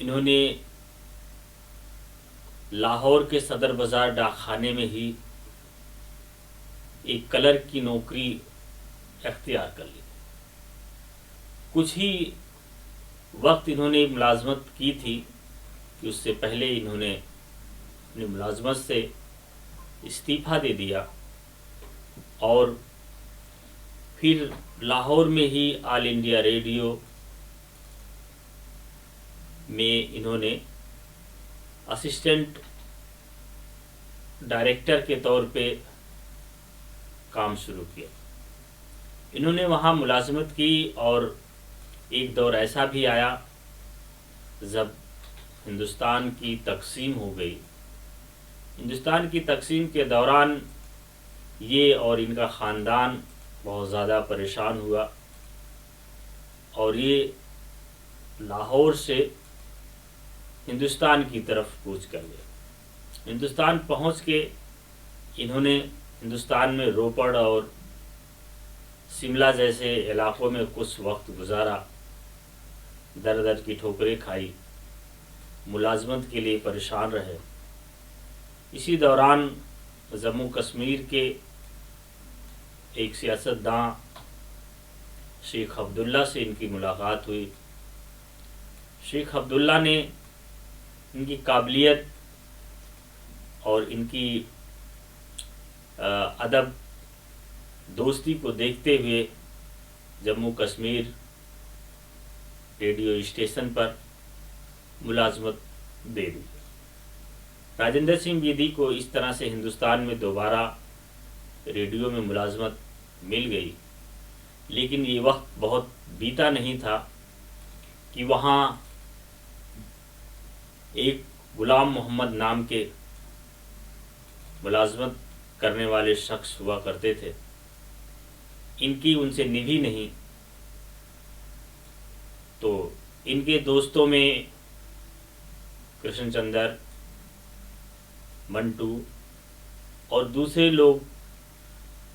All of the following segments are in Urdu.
انہوں نے لاہور کے صدر بازار ڈاک خانے میں ہی ایک کلرک کی نوکری اختیار کر لی. کچھ ہی وقت انہوں نے ملازمت کی تھی کہ اس سے پہلے انہوں نے اپنی ملازمت سے استعفیٰ دے دیا اور پھر لاہور میں ہی آل انڈیا ریڈیو میں انہوں نے اسسٹنٹ ڈائریکٹر کے طور پہ کام شروع کیا. انہوں نے وہاں ملازمت کی اور ایک دور ایسا بھی آیا جب ہندوستان کی تقسیم ہو گئی. ہندوستان کی تقسیم کے دوران یہ اور ان کا خاندان بہت زیادہ پریشان ہوا اور یہ لاہور سے ہندوستان کی طرف کوچ کر گئے. ہندوستان پہنچ کے انہوں نے ہندوستان میں روپڑ اور شملہ جیسے علاقوں میں کچھ وقت گزارا، در در کی ٹھوکریں کھائی، ملازمت کے لیے پریشان رہے. اسی دوران جموں کشمیر کے ایک سیاستداں شیخ عبداللہ سے ان کی ملاقات ہوئی. شیخ عبداللہ نے ان کی قابلیت اور ان کی ادب دوستی کو دیکھتے ہوئے جموں کشمیر ریڈیو اسٹیشن پر ملازمت دے دی. راجندر سنگھ بیدی کو اس طرح سے ہندوستان میں دوبارہ ریڈیو میں ملازمت مل گئی. لیکن یہ وقت بہت بیتا نہیں تھا کہ وہاں ایک غلام محمد نام کے ملازمت کرنے والے شخص ہوا کرتے تھے. ان کی ان سے نبھی نہیں، تو ان کے دوستوں میں کرشن چندر، منٹو اور دوسرے لوگ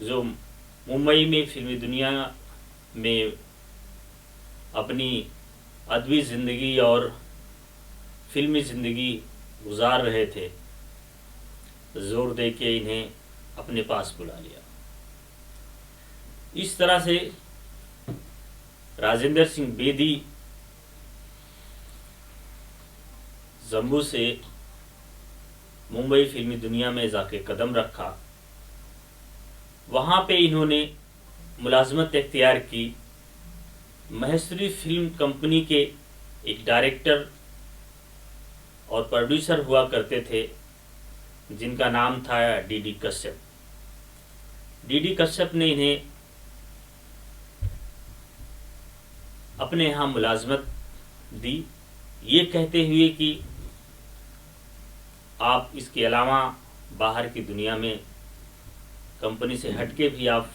جو ممبئی میں فلمی دنیا میں اپنی ادبی زندگی اور فلمی زندگی گزار رہے تھے، زور دے کے انہیں اپنے پاس بلا لیا. اس طرح سے راجندر سنگھ بیدی جموں سے ممبئی فلمی دنیا میں جا کے قدم رکھا. وہاں پہ انہوں نے ملازمت اختیار کی. مہیشوری فلم کمپنی کے ایک ڈائریکٹر اور پروڈیوسر ہوا کرتے تھے جن کا نام تھا D D Kashyap. D D Kashyap نے انہیں اپنے یہاں ملازمت دی، یہ کہتے ہوئے کہ آپ اس کے علاوہ باہر کی دنیا میں کمپنی سے ہٹ کے بھی آپ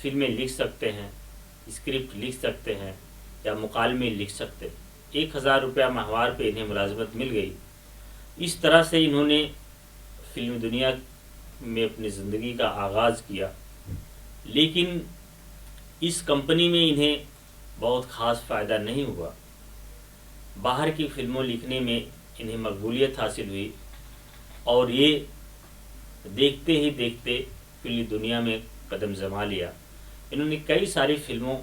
فلمیں لکھ سکتے ہیں، اسکرپٹ لکھ سکتے ہیں یا مکالمے لکھ سکتے ہیں. 1000 روپیہ ماہوار پہ انہیں ملازمت مل گئی. اس طرح سے انہوں نے فلم دنیا میں اپنی زندگی کا آغاز کیا. لیکن اس کمپنی میں انہیں بہت خاص فائدہ نہیں ہوا. باہر کی فلموں لکھنے میں انہیں مقبولیت حاصل ہوئی اور یہ دیکھتے ہی دیکھتے فلمی دنیا میں قدم جما لیا. انہوں نے کئی ساری فلموں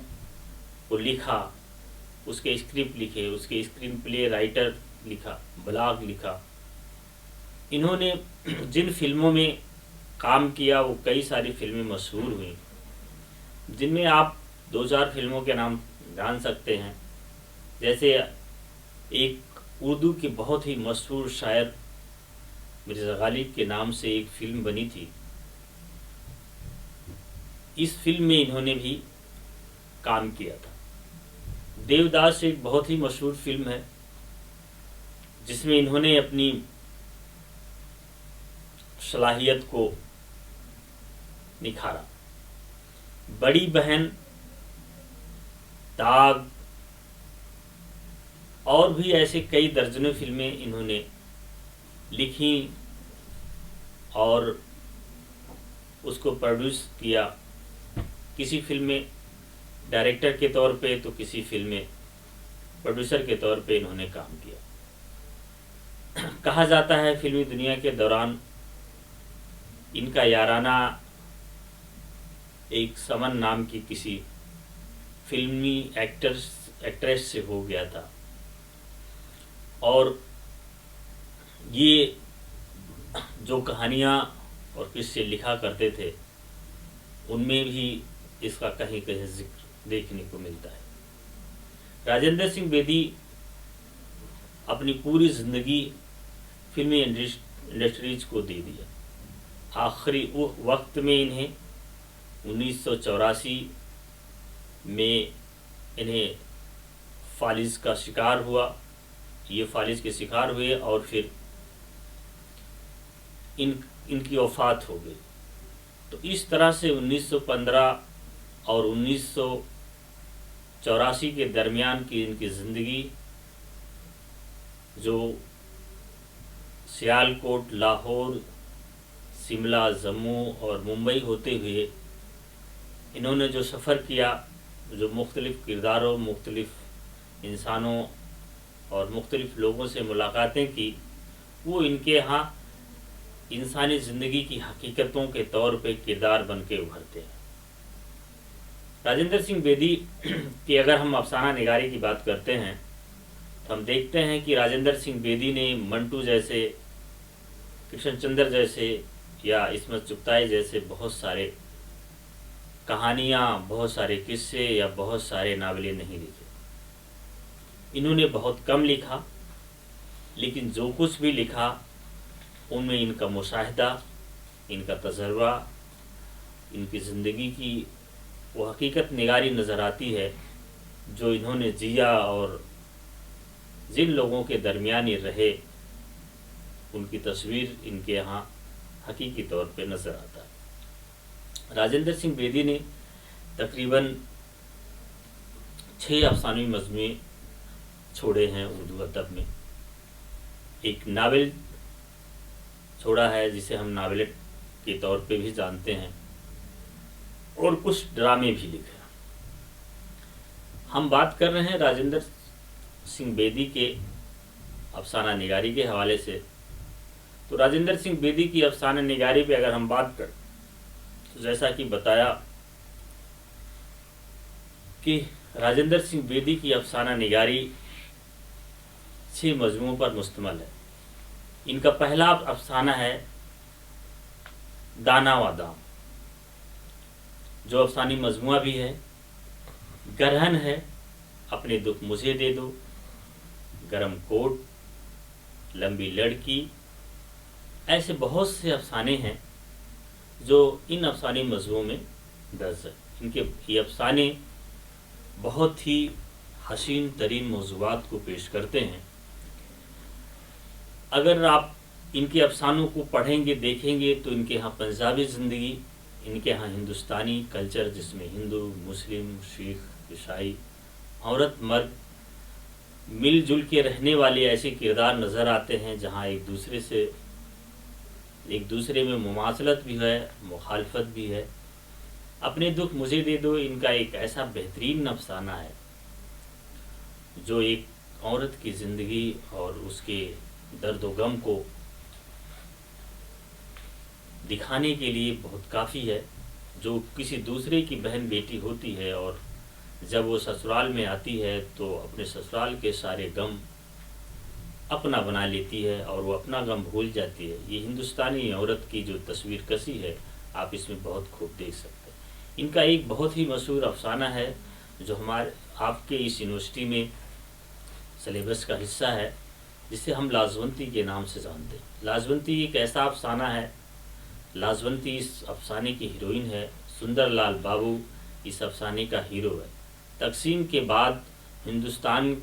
کو لکھا، اس کے اسکرپٹ لکھے، اس کے اسکرین پلے رائٹر لکھا، بلاگ لکھا. انہوں نے جن فلموں میں کام کیا وہ کئی ساری فلمیں مشہور ہوئیں، جن میں آپ 2-4 فلموں کے نام جان سکتے ہیں. جیسے ایک اردو کی بہت ہی مشہور شاعر مرزا غالب کے نام سے ایک فلم بنی تھی. اس فلم میں انہوں نے بھی کام کیا تھا. دیوداس ایک بہت ہی مشہور فلم ہے جس میں انہوں نے اپنی صلاحیت کو نکھارا. بڑی بہن، داغ اور بھی ایسے کئی درجنوں فلمیں انہوں نے لکھی اور اس کو پروڈیوس کیا. کسی فلم میں ڈائریکٹر کے طور پہ تو کسی فلم میں پروڈیوسر کے طور پہ انہوں نے کام کیا. کہا جاتا ہے فلمی دنیا کے دوران ان کا یارانہ ایک سمن نام کی کسی فلمی ایکٹریس سے ہو گیا تھا، اور یہ جو کہانیاں اور قصے لکھا کرتے تھے ان میں بھی اس کا کہیں کہیں ذکر دیکھنے کو ملتا ہے۔ راجندر سنگھ بیدی اپنی پوری زندگی فلمی انڈسٹریز کو دے دیا۔ آخری وقت میں انہیں 1984 میں انہیں فالج کا شکار ہوا، یہ فالج کے شکار ہوئے اور پھر ان کی وفات ہو گئی۔ تو اس طرح سے 1915 اور 1984 کے درمیان کی ان کی زندگی جو سیال کوٹ، لاہور، شملہ، جموں اور ممبئی ہوتے ہوئے انہوں نے جو سفر کیا، جو مختلف کرداروں، مختلف انسانوں اور مختلف لوگوں سے ملاقاتیں کی، وہ ان کے ہاں انسانی زندگی کی حقیقتوں کے طور پہ کردار بن کے ابھرتے ہیں۔ راجندر سنگھ بیدی کی اگر ہم افسانہ نگاری کی بات کرتے ہیں تو ہم دیکھتے ہیں کہ راجندر سنگھ بیدی نے منٹو جیسے، کرشن چندر جیسے یا عصمت چغتائی جیسے بہت سارے کہانیاں، بہت سارے قصے یا بہت سارے ناولیں نہیں لکھے۔ انہوں نے بہت کم لکھا، لیکن جو کچھ بھی لکھا ان میں ان کا مشاہدہ، ان کا تجربہ، ان کی زندگی کی وہ حقیقت نگاری نظر آتی ہے جو انہوں نے جیا اور جن لوگوں کے درمیان یہ رہے، ان کی تصویر ان کے ہاں حقیقی طور پہ نظر آتا ہے۔ راجندر سنگھ بیدی نے تقریباً 6 افسانوی مجموعے چھوڑے ہیں اردو ادب میں۔ ایک ناول چھوڑا ہے جسے ہم ناولٹ کے طور پہ بھی جانتے ہیں، اور کچھ ڈرامے بھی لکھے۔ ہم بات کر رہے ہیں راجندر سنگھ بیدی کے افسانہ نگاری کے حوالے سے، تو راجندر سنگھ بیدی کی افسانہ نگاری پہ اگر ہم بات کریں تو جیسا کہ بتایا کہ راجندر سنگھ بیدی کی افسانہ نگاری 6 مجموعوں پر مشتمل ہے۔ ان کا پہلا افسانہ ہے دانا و دام، جو افسانی مجموعہ بھی ہے۔ گرہن ہے اپنے دکھ مجھے دے دو، گرم کوٹ، لمبی لڑکی، ایسے بہت سے افسانے ہیں جو ان افسانی مجموعوں میں درج ہے۔ ان کے یہ افسانے بہت ہی حسین ترین موضوعات کو پیش کرتے ہیں۔ اگر آپ ان کے افسانوں کو پڑھیں گے، دیکھیں گے تو ان کے ہاں پنجابی زندگی، ان کے ہاں ہندوستانی کلچر جس میں ہندو، مسلم، سکھ، عیسائی، عورت مرد مل جل کے رہنے والے ایسے کردار نظر آتے ہیں جہاں ایک دوسرے میں مماثلت بھی ہے، مخالفت بھی ہے۔ اپنے دکھ مجھے دے دو ان کا ایک ایسا بہترین افسانہ ہے جو ایک عورت کی زندگی اور اس کے درد و غم کو دکھانے کے لیے بہت کافی ہے، جو کسی دوسرے کی بہن بیٹی ہوتی ہے اور جب وہ سسرال میں آتی ہے تو اپنے سسرال کے سارے غم اپنا بنا لیتی ہے اور وہ اپنا غم بھول جاتی ہے۔ یہ ہندوستانی عورت کی جو تصویر کسی ہے آپ اس میں بہت خوب دیکھ سکتے ہیں۔ ان کا ایک بہت ہی مشہور افسانہ ہے جو آپ کے اس یونیورسٹی میں سلیبس کا حصہ ہے، جسے ہم لاجونتی کے نام سے جانتے ہیں۔ لاجونتی ایک ایسا افسانہ ہے، لاجونتی اس افسانے کی ہیروئن ہے، سندر لال بابو اس افسانے کا ہیرو ہے۔ تقسیم کے بعد ہندوستان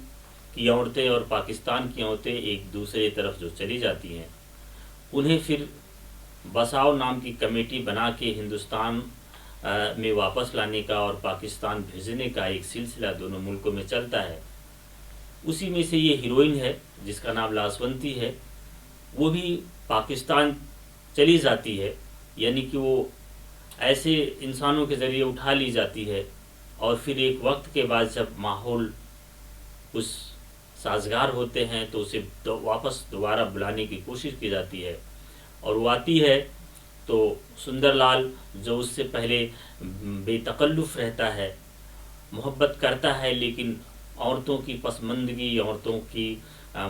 کی عورتیں اور پاکستان کی عورتیں ایک دوسرے طرف جو چلی جاتی ہیں، انہیں پھر بساؤ نام کی کمیٹی بنا کے ہندوستان میں واپس لانے کا اور پاکستان بھیجنے کا ایک سلسلہ دونوں ملکوں میں چلتا ہے۔ اسی میں سے یہ ہیروئن ہے جس کا نام لاجونتی ہے، وہ بھی پاکستان چلی جاتی ہے، یعنی کہ وہ ایسے انسانوں کے ذریعے اٹھا لی جاتی ہے، اور پھر ایک وقت کے بعد جب ماحول اس سازگار ہوتے ہیں تو اسے واپس دوبارہ بلانے کی کوشش کی جاتی ہے، اور وہ آتی ہے تو سندر لال جو اس سے پہلے بے تکلف رہتا ہے، محبت کرتا ہے، لیکن عورتوں کی پسماندگی، عورتوں کی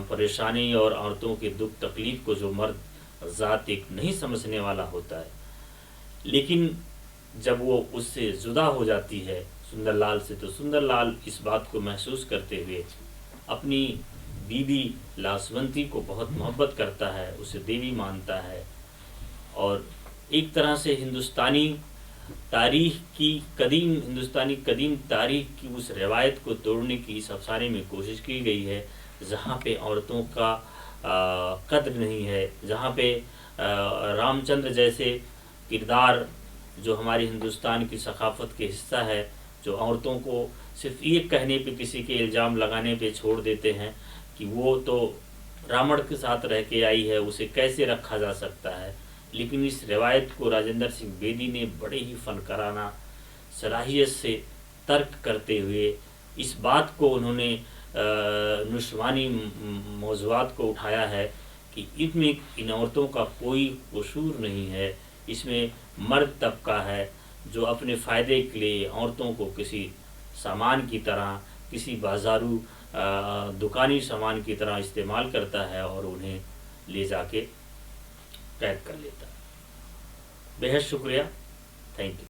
پریشانی اور عورتوں کے دکھ تکلیف کو جو مرد ذات ایک نہیں سمجھنے والا ہوتا ہے، لیکن جب وہ اس سے جدا ہو جاتی ہے سندر لال سے، تو سندر لال اس بات کو محسوس کرتے ہوئے اپنی بیوی لاسونتی کو بہت محبت کرتا ہے، اسے دیوی مانتا ہے، اور ایک طرح سے ہندوستانی قدیم تاریخ کی اس روایت کو توڑنے کی اس افسانے میں کوشش کی گئی ہے، جہاں پہ عورتوں کا قدر نہیں ہے، جہاں پہ رام چندر جیسے کردار جو ہماری ہندوستان کی ثقافت کے حصہ ہے، جو عورتوں کو صرف یہ کہنے پہ، کسی کے الزام لگانے پہ چھوڑ دیتے ہیں کہ وہ تو راوڑ کے ساتھ رہ کے آئی ہے، اسے کیسے رکھا جا سکتا ہے، لیکن اس روایت کو راجندر سنگھ بیدی نے بڑے ہی فنکارانہ صلاحیت سے ترک کرتے ہوئے اس بات کو انہوں نے نسوانی موضوعات کو اٹھایا ہے کہ ان عورتوں کا کوئی قصور نہیں ہے، اس میں مرد طبقہ ہے جو اپنے فائدے کے لیے عورتوں کو کسی سامان کی طرح، کسی بازارو دکانی سامان کی طرح استعمال کرتا ہے اور انہیں لے جا کے قید کر لیتا ہے۔ بہت شکریہ، تھینک یو۔